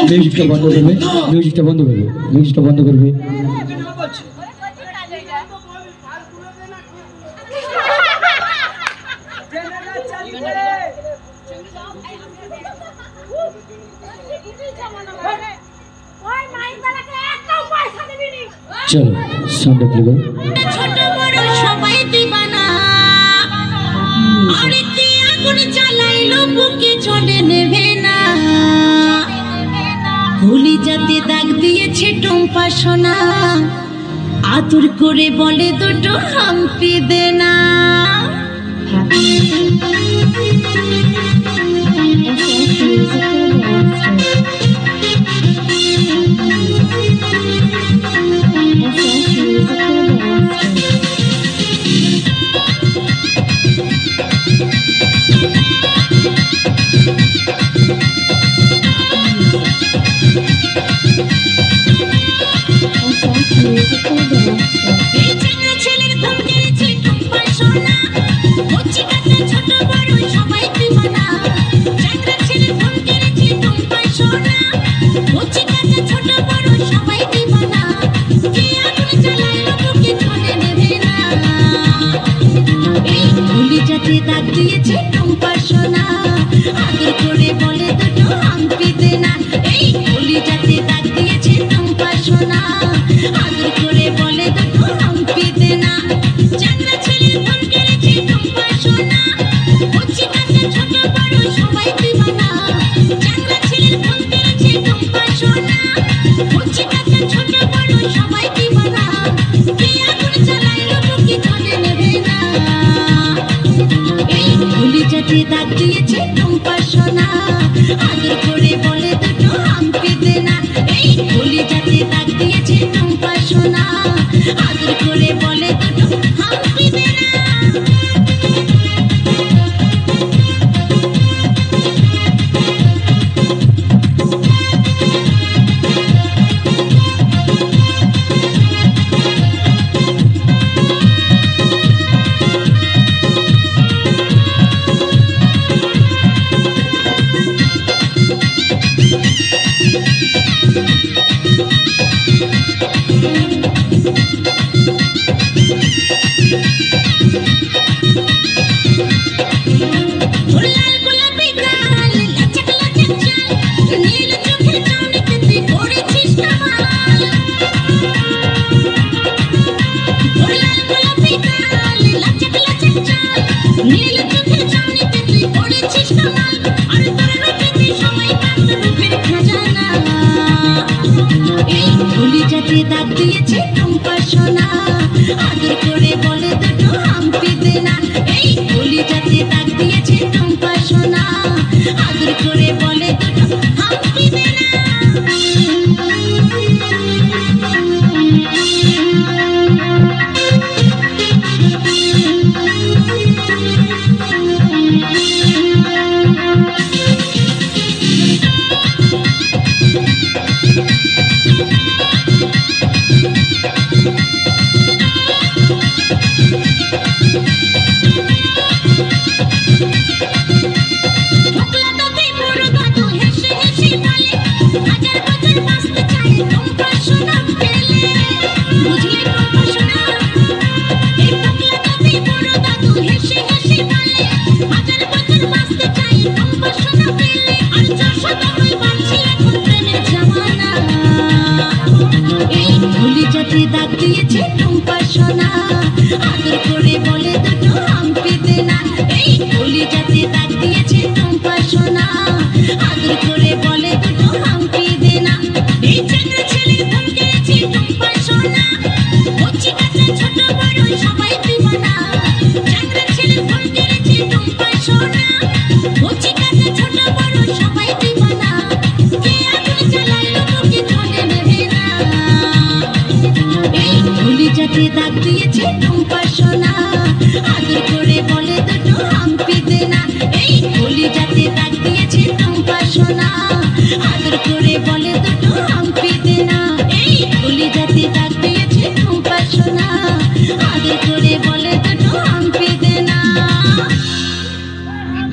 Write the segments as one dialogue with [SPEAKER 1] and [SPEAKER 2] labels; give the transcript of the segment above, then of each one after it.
[SPEAKER 1] মিউজিকটা বন্ধ করবে, মিউজিকটা বন্ধ করবে, মিউজিকটা বন্ধ করবে। চলো সাউন্ডটা প্লে করো।
[SPEAKER 2] ছোট বড় সবাই দিবানা আরে কি আগুন জ্বালাইলো বুকে চলে নেবে না গুলি যাতে দাগ দিয়েছে টম্পা সোনা আতুর করে বলে দুটো হাম্পি দে না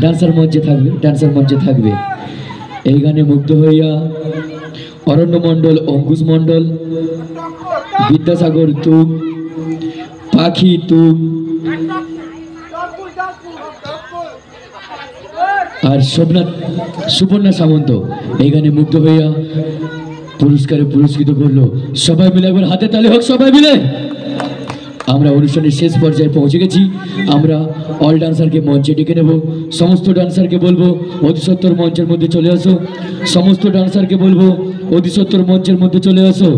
[SPEAKER 1] ডান্সার মঞ্চে থাকবে, ডান্সার মঞ্চে থাকবে। এই গানে মুগ্ধ হইয়া অরণ্য মণ্ডল, অঙ্কুশ মণ্ডল, বিদ্যাসাগর তুম, পাখি তুম, আর সুবর্ণা সামন্ত এই গানে মুগ্ধ হইয়া পুরস্কারে পুরস্কৃত করলো। সবাই মিলে একবার হাতে তালি হোক, সবাই মিলে। আমরা অনুষ্ঠানের শেষ পর্যায়ে পৌঁছে গেছি। আমরা অল ডান্সারকে মঞ্চে ডেকে নেব। সমস্ত ডান্সারকে বলবো অতি সত্বর মঞ্চের মধ্যে চলে আসো। সমস্ত ডান্সারকে বলবো অতি সত্বর মঞ্চের মধ্যে চলে আসো।